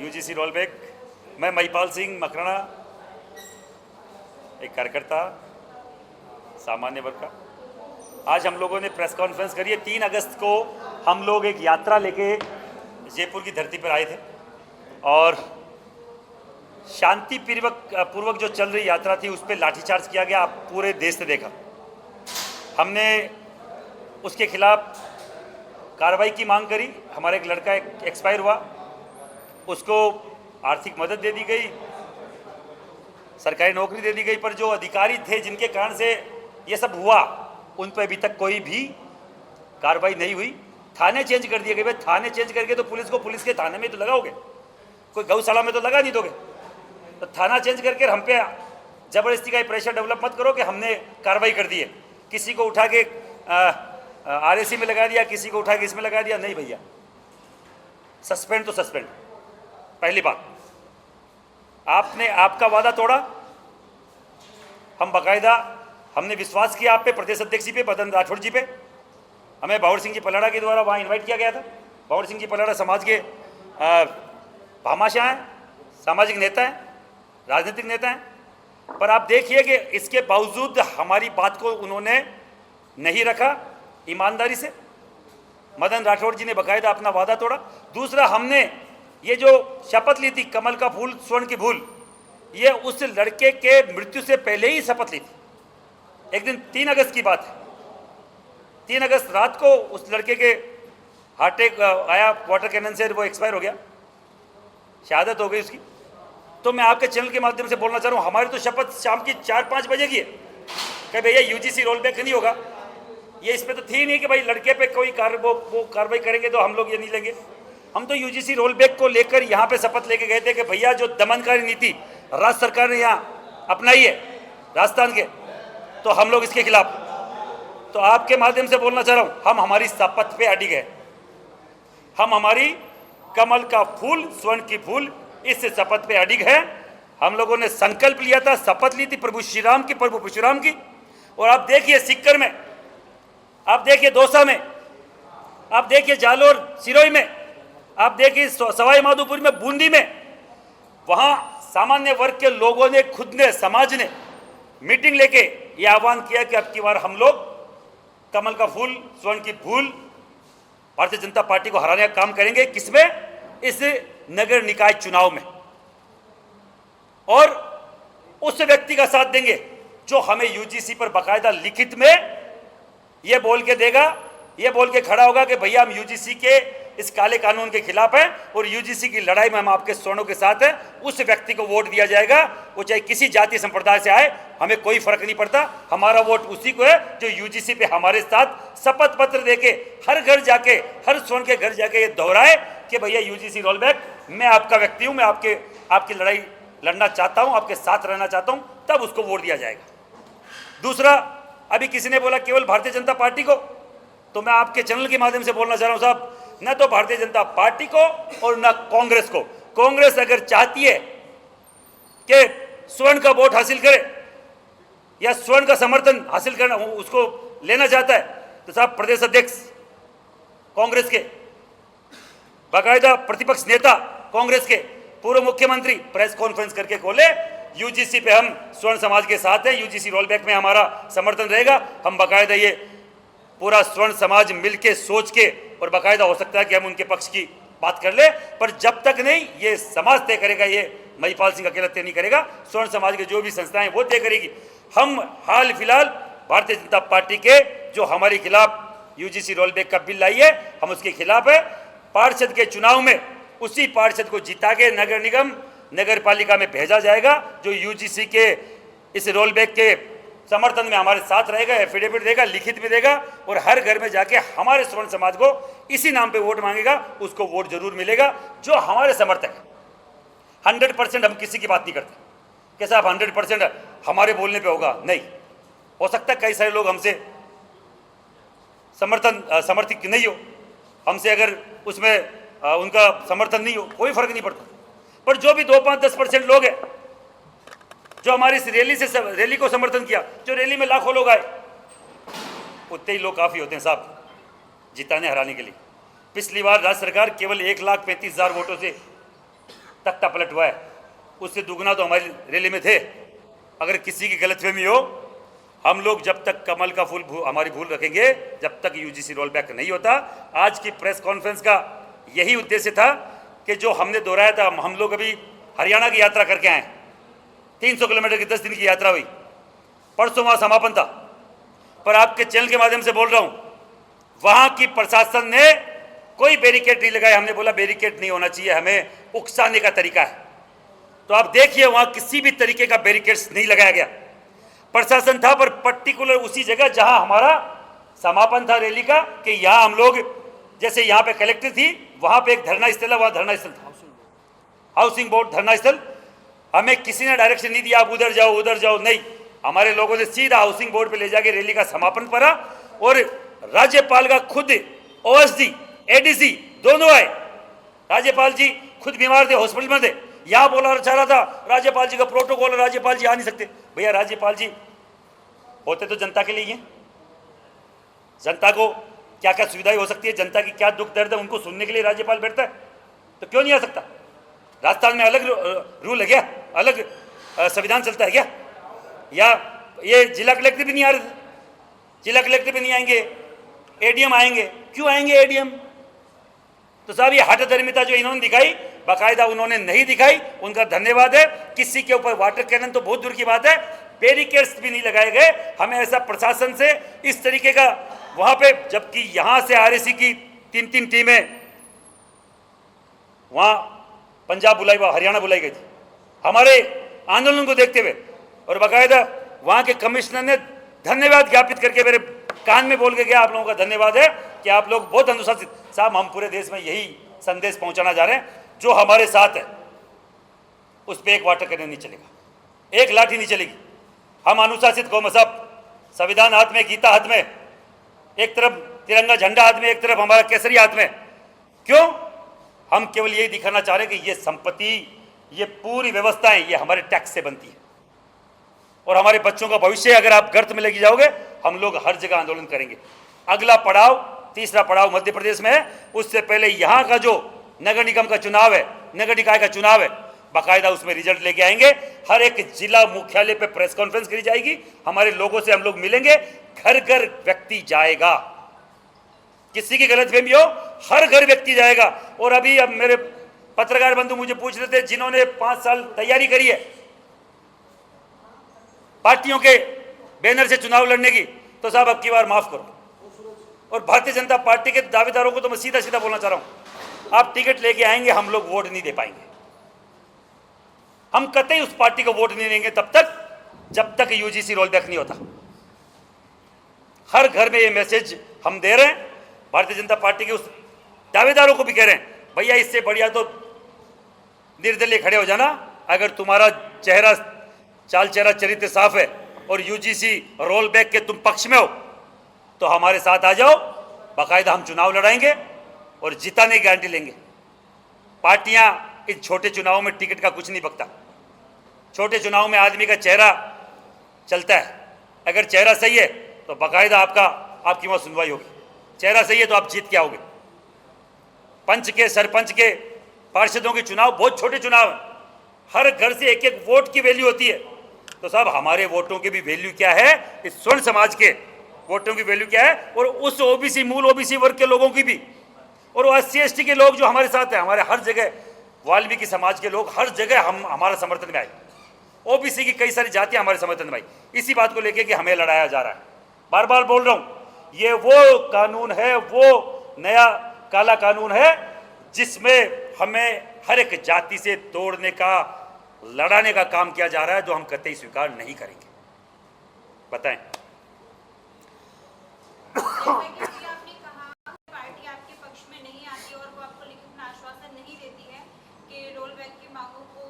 UGC rollback. मैं महिपाल सिंह मकराना, एक कार्यकर्ता, सामान्य वर्ग का। आज हम लोगों ने प्रेस कॉन्फ्रेंस करी है। 3 अगस्त को हम लोग एक यात्रा लेके जयपुर की धरती पर आए थे और शांति पूर्वक जो चल रही यात्रा थी उस पर लाठीचार्ज किया गया। आप पूरे देश से देखा। हमने उसके खिलाफ कार्रवाई की मांग करी। हमारा एक लड़का एक्सपायर हुआ, उसको आर्थिक मदद दे दी गई, सरकारी नौकरी दे दी गई, पर जो अधिकारी थे जिनके कारण से ये सब हुआ उन पर अभी तक कोई भी कार्रवाई नहीं हुई। थाने चेंज कर दिए गए। भाई थाने चेंज करके तो पुलिस को पुलिस के थाने में तो लगाओगे, कोई गौशाला में तो लगा नहीं दोगे। तो थाना चेंज करके हम पे जबरदस्ती का प्रेशर डेवलप मत करो कि हमने कार्रवाई कर दी है। किसी को उठा के आरएसी में लगा दिया, किसी को उठा के इसमें लगा दिया। नहीं भैया, सस्पेंड तो सस्पेंड। पहली बात, आपने आपका वादा तोड़ा। हम बाकायदा हमने विश्वास किया आप पे, प्रदेश अध्यक्ष जी पे, मदन राठौड़ जी पे। हमें बावर सिंह जी पलाड़ा के द्वारा वहाँ इनवाइट किया गया था। बावर सिंह जी पलाड़ा समाज के भामाशाह हैं, सामाजिक नेता हैं, राजनीतिक नेता हैं। पर आप देखिए कि इसके बावजूद हमारी बात को उन्होंने नहीं रखा ईमानदारी से। मदन राठौड़ जी ने बाकायदा अपना वादा तोड़ा। दूसरा, हमने ये जो शपथ ली थी कमल का फूल स्वर्ण की भूल, ये उस लड़के के मृत्यु से पहले ही शपथ ली थी। एक दिन 3 अगस्त की बात है। 3 अगस्त रात को उस लड़के के हार्ट अटैक आया, वाटर कैनन से वो एक्सपायर हो गया, शहादत हो गई उसकी। तो मैं आपके चैनल के माध्यम से बोलना चाह रहा हूँ, हमारी तो शपथ शाम की 4-5 बजे की है कि भैया यूजीसी रोल बैक नहीं होगा। ये इसमें तो थी नहीं कि भाई लड़के पे कोई वो कार्रवाई करेंगे तो हम लोग ये नहीं लेंगे। हम तो यूजीसी रोल बैक को लेकर यहाँ पे शपथ लेके गए थे कि भैया जो दमनकारी नीति राज्य सरकार ने यहाँ अपनाई है राजस्थान के, तो हम लोग इसके खिलाफ। तो आपके माध्यम से बोलना चाह रहा हूँ, हम हमारी शपथ पे अडिग है। हम हमारी कमल का फूल स्वर्ण की फूल इस शपथ पे अडिग है। हम लोगों ने संकल्प लिया था, शपथ ली थी प्रभु श्री राम की। और आप देखिए सीकर में, आप देखिए दौसा में, आप देखिए जालोर सिरोही में, आप देखिए सवाई माधोपुर में, बूंदी में, वहां सामान्य वर्ग के लोगों ने खुद ने, समाज ने मीटिंग लेके ये आह्वान किया कि अब की बार हम लोग कमल का फूल स्वर्ण की फूल भारतीय जनता पार्टी को हराने का काम करेंगे। किसमें? इस नगर निकाय चुनाव में। और उस व्यक्ति का साथ देंगे जो हमें यूजीसी पर बाकायदा लिखित में ये बोल के देगा, ये बोल के खड़ा होगा कि भैया हम यूजीसी के इस काले कानून के खिलाफ हैं और यूजीसी की लड़ाई में हम आपके स्वर्णों के साथ हैं। उस व्यक्ति को वोट दिया जाएगा, वो चाहे किसी जाति संप्रदाय से आए, हमें कोई फर्क नहीं पड़ता। हमारा वोट उसी को है जो यूजीसी पे हमारे साथ शपथ पत्र देके हर घर जाके, हर स्वर्ण के घर जाके ये दोहराए कि भैया यूजीसी रोल बैक, मैं आपका व्यक्ति हूं, मैं आपकी लड़ाई लड़ना चाहता हूं, आपके साथ रहना चाहता हूं, तब उसको वोट दिया जाएगा। दूसरा, अभी किसी ने बोला केवल भारतीय जनता पार्टी को, तो मैं आपके चैनल के माध्यम से बोलना चाह रहा हूं साहब, न तो भारतीय जनता पार्टी को और न कांग्रेस को। कांग्रेस अगर चाहती है कि स्वर्ण का वोट हासिल करे या स्वर्ण का समर्थन हासिल करना उसको लेना चाहता है, तो साहब प्रदेश अध्यक्ष कांग्रेस के, बाकायदा प्रतिपक्ष नेता कांग्रेस के, पूर्व मुख्यमंत्री प्रेस कॉन्फ्रेंस करके खोले, यूजीसी पे हम स्वर्ण समाज के साथ हैं, यूजीसी रोल बैक में हमारा समर्थन रहेगा। हम बाकायदा ये पूरा स्वर्ण समाज मिलके सोच के, और बाकायदा हो सकता है कि हम उनके पक्ष की बात कर ले, पर जब तक नहीं ये समाज तय करेगा, ये महिपाल सिंह अकेला तय नहीं करेगा, स्वर्ण समाज के जो भी संस्थाएं वो तय करेगी। हम हाल फिलहाल भारतीय जनता पार्टी के जो हमारे खिलाफ यूजीसी रोल बैक का बिल लाई है, हम उसके खिलाफ है। पार्षद के चुनाव में उसी पार्षद को जिता के नगर निगम नगर पालिका में भेजा जाएगा जो यूजीसी के इस रोल बैक के समर्थन में हमारे साथ रहेगा, एफिडेविट देगा, लिखित भी देगा, और हर घर में जाके हमारे स्वर्ण समाज को इसी नाम पे वोट मांगेगा, उसको वोट जरूर मिलेगा जो हमारे समर्थक है। 100% हम किसी की बात नहीं करते कि साहब 100% हमारे बोलने पे होगा, नहीं हो सकता। कई सारे लोग हमसे समर्थित नहीं हो, हमसे अगर उसमें उनका समर्थन नहीं हो, कोई फर्क नहीं पड़ता। पर जो भी 2-5-10% लोग हैं जो हमारी इस रैली को समर्थन किया, जो रैली में लाखों लोग आए, उतने ही लोग काफ़ी होते हैं साहब जिताने हराने के लिए। पिछली बार राज्य सरकार केवल 1,35,000 वोटों से तख्ता पलट हुआ है, उससे दुगना तो हमारी रैली में थे। अगर किसी की गलतफहमी हो, हम लोग जब तक कमल का फूल हमारी भूल रखेंगे, जब तक यूजीसी रोल बैक नहीं होता। आज की प्रेस कॉन्फ्रेंस का यही उद्देश्य था कि जो हमने दोहराया था, हम लोग अभी हरियाणा की यात्रा करके आए, 300 किलोमीटर की 10 दिन की यात्रा हुई, परसों वहाँ समापन था। पर आपके चैनल के माध्यम से बोल रहा हूँ, वहाँ की प्रशासन ने कोई बैरिकेड नहीं लगाया। हमने बोला बैरिकेड नहीं होना चाहिए, हमें उकसाने का तरीका है। तो आप देखिए वहाँ किसी भी तरीके का बैरिकेड्स नहीं लगाया गया। प्रशासन था पर पर्टिकुलर उसी जगह जहाँ हमारा समापन था रैली का, कि यहाँ हम लोग, जैसे यहाँ पे कलेक्टर थी, वहाँ पे एक धरना स्थल है, वहाँ धरना स्थल था, हाउसिंग बोर्ड धरना स्थल। हमें किसी ने डायरेक्शन नहीं दिया आप उधर जाओ उधर जाओ, नहीं, हमारे लोगों ने सीधा हाउसिंग बोर्ड पे ले जाके रैली का समापन करा। और राज्यपाल का खुद ओएसडी एडीसी दोनों आए। राज्यपाल जी खुद बीमार थे, हॉस्पिटल में थे, यहाँ बोला चाह रहा था राज्यपाल जी का प्रोटोकॉल, राज्यपाल जी आ नहीं सकते। भैया राज्यपाल जी होते तो जनता के लिए ही हैं। जनता को क्या क्या सुविधाएं हो सकती है, जनता की क्या दुख दर्द है, उनको सुनने के लिए राज्यपाल बैठता है, तो क्यों नहीं आ सकता? राजस्थान में अलग रूल है क्या? अलग संविधान चलता है क्या? या ये जिला कलेक्टर भी नहीं आ रहे, जिला कलेक्टर भी नहीं आएंगे, एडीएम आएंगे, क्यों आएंगे एडीएम? तो साहब ये हठधर्मिता जो इन्होंने दिखाई, बाकायदा उन्होंने नहीं दिखाई, उनका धन्यवाद है। किसी के ऊपर वाटर कैनन तो बहुत दूर की बात है, बैरिकेड्स भी नहीं लगाए गए। हमें ऐसा प्रशासन से इस तरीके का वहां पे, जबकि यहां से आरएसी की 3 टीमें वहां पंजाब बुलाई, हरियाणा बुलाई गई थी हमारे आंदोलन को देखते हुए, और बाकायदा वहां के कमिश्नर ने धन्यवाद ज्ञापित करके मेरे कान में बोल के गया, आप लोगों का धन्यवाद है कि आप लोग बहुत अनुशासित। साहब हम पूरे देश में यही संदेश पहुंचाना जा रहे हैं, जो हमारे साथ है उस पर एक वाटर कैनन नहीं चलेगा, एक लाठी नहीं चलेगी। हम अनुशासित कौम है साहब, संविधान हाथ में, गीता हाथ में, एक तरफ तिरंगा झंडा हाथ में, एक तरफ हमारा केसरी हाथ में। क्यों? हम केवल यही दिखाना चाह रहे हैं कि ये संपत्ति, ये पूरी व्यवस्थाएं, ये हमारे टैक्स से बनती है, और हमारे बच्चों का भविष्य अगर आप गर्त में लेके जाओगे, हम लोग हर जगह आंदोलन करेंगे। अगला पड़ाव, तीसरा पड़ाव मध्य प्रदेश में है। उससे पहले यहाँ का जो नगर निगम का चुनाव है, नगर निकाय का चुनाव है, बाकायदा उसमें रिजल्ट लेके आएंगे। हर एक जिला मुख्यालय पे प्रेस कॉन्फ्रेंस करी जाएगी, हमारे लोगों से हम लोग मिलेंगे, घर घर व्यक्ति जाएगा। किसी की गलतफहमी हो, हर घर व्यक्ति जाएगा। और अभी अब मेरे पत्रकार बंधु मुझे पूछ रहे थे, जिन्होंने 5 साल तैयारी करी है पार्टियों के बैनर से चुनाव लड़ने की, तो साहब अब की बार माफ करो। और भारतीय जनता पार्टी के दावेदारों को तो मैं सीधा सीधा बोलना चाह रहा हूं, आप टिकट लेके आएंगे, हम लोग वोट नहीं दे पाएंगे। हम कतई उस पार्टी को वोट नहीं देंगे तब तक जब तक यूजीसी रोल बैक नहीं होता। हर घर में ये मैसेज हम दे रहे हैं, भारतीय जनता पार्टी के उस दावेदारों को भी कह रहे हैं, भैया इससे बढ़िया तो निर्दलीय खड़े हो जाना। अगर तुम्हारा चेहरा, चाल चेहरा, चरित्र साफ है और यूजीसी रोल बैक के तुम पक्ष में हो, तो हमारे साथ आ जाओ, बाकायदा हम चुनाव लड़ाएंगे और जिताने की गारंटी लेंगे। पार्टियां इन छोटे चुनावों में टिकट का कुछ नहीं बकता। छोटे चुनाव में आदमी का चेहरा चलता है, अगर चेहरा सही है तो बाकायदा आपकी वहां सुनवाई होगी, चेहरा सही है तो आप जीत के आओगे। पंच के, सरपंच के, पार्षदों के चुनाव बहुत छोटे चुनाव हैं, हर घर से एक एक वोट की वैल्यू होती है। तो साहब हमारे वोटों की भी वैल्यू क्या है, इस स्वर्ण समाज के वोटों की वैल्यू क्या है, और उस ओबीसी, मूल ओबीसी वर्ग के लोगों की भी, और SC ST के लोग जो हमारे साथ हैं, हमारे हर जगह वाल्मीकि समाज के लोग हर जगह हमारा समर्थन में आए, ओबीसी की कई सारी जातियां हमारे समर्थन में आई, इसी बात को लेकर कि हमें लड़ाया जा रहा है। बार बार बोल रहा हूं, ये वो कानून है, वो नया काला कानून है जिसमें हमें हर एक जाति से तोड़ने का, लड़ाने का काम किया जा रहा है, जो हम कतई स्वीकार नहीं करेंगे। बताएं। आपने कहा पार्टी आपके पक्ष में नहीं आती और वो आपको लिखित में आश्वासन नहीं देती है कि रोल बैक की मांगों को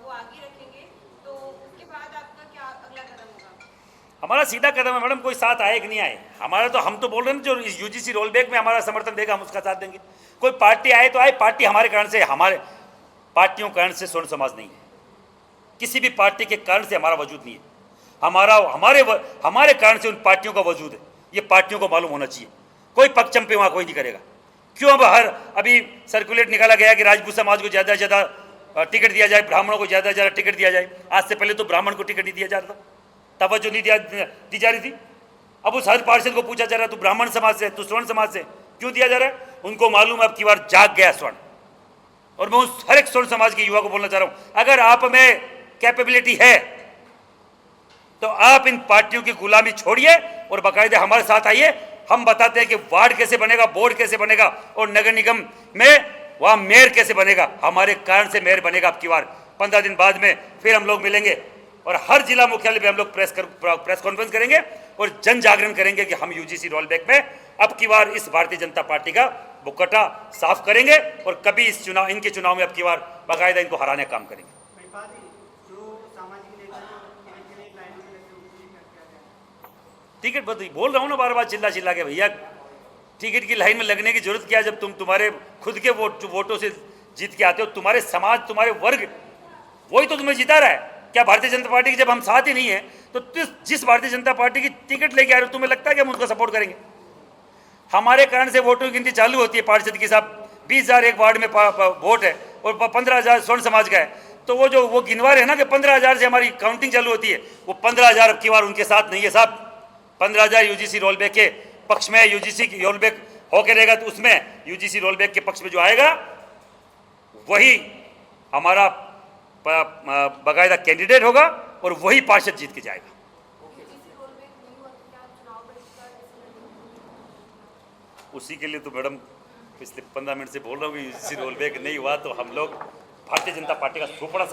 वो आगे रखेंगे, तो उसके बाद आपका क्या अगला कदम होगा? हमारा सीधा कदम है मैडम, कोई साथ आए कि नहीं आए, हमारा तो, हम तो बोल रहे हैं जो यूजीसी रोल बैक में हमारा समर्थन देगा हम उसका साथ देंगे। कोई पार्टी आए तो आए, पार्टी हमारे कारण से, हमारे पार्टियों के कारण से स्वर्ण समाज नहीं है, किसी भी पार्टी के कारण से हमारा वजूद नहीं है, हमारे कारण से उन पार्टियों का वजूद है। ये पार्टियों को मालूम होना चाहिए, कोई पगचंपे वहाँ कोई नहीं करेगा। क्यों अब अभी सर्कुलेट निकाला गया कि राजपूत समाज को ज़्यादा से ज़्यादा टिकट दिया जाए, ब्राह्मणों को ज़्यादा ज़्यादा टिकट दिया जाए। आज से पहले तो ब्राह्मण को टिकट नहीं दिया जा रहा था, तवज्जो नहीं दी जा रही थी। अब उस हर पार्षद को पूछा जा रहा है, तू ब्राह्मण समाज से, तू स्वर्ण समाज से, क्यों दिया जा रहा है? उनको मालूम है अब की बार जाग गया स्वर्ण। और मैं उस हर एक स्वर्ण समाज के युवा को बोलना चाह रहा हूं, अगर आप में कैपेबिलिटी है तो आप इन पार्टियों की गुलामी छोड़िए और बाकायदे हमारे साथ आइए। हम बताते हैं कि वार्ड कैसे बनेगा, बोर्ड कैसे बनेगा और नगर निगम में वहां मेयर कैसे बनेगा। हमारे कारण से मेयर बनेगा अब की बार। 15 दिन बाद में फिर हम लोग मिलेंगे और हर जिला मुख्यालय पे हम लोग प्रेस कॉन्फ्रेंस करेंगे और जन जागरण करेंगे कि हम यूजीसी रोलबैक में अब की बार इस भारतीय जनता पार्टी का बुकटा साफ करेंगे और कभी इनके चुनाव में अब की बार बाकायदा इनको हराने का काम करेंगे। टिकट बोल रहा हूँ ना बार बार चिल्ला चिल्ला के, भैया टिकट की लाइन में लगने की जरूरत क्या है जब तुम्हारे खुद के वोटों से जीत के आते हो। तुम्हारे समाज, तुम्हारे वर्ग, वही तो तुम्हें जिता रहा है। क्या भारतीय जनता पार्टी की जब हम साथ ही नहीं है तो जिस भारतीय जनता पार्टी की टिकट लेके आ रहे हो तुम्हें लगता है कि हम उनको सपोर्ट करेंगे? हमारे कारण से वोटों की गिनती चालू होती है पार्षद की साहब। 20,000 एक वार्ड में वोट है और 15,000 स्वर्ण समाज का है, तो वो गिनवा रहे हैं ना कि 15,000 से हमारी काउंटिंग चालू होती है। वो 15,000 अब की बार उनके साथ नहीं है साहब। 15,000 यूजीसी रोलबैक के पक्ष में, यूजीसी रोलबैक होकर रहेगा तो उसमें यूजीसी रोलबैक के पक्ष में जो आएगा वही हमारा बाकायदा कैंडिडेट होगा और वही पार्षद जीत के जाएगा। उसी के लिए तो मैडम पिछले 15 मिनट से बोल रहा हूँ कि यूजीसी रोलबैक नहीं हुआ तो हम लोग भारतीय जनता पार्टी का सुपड़ा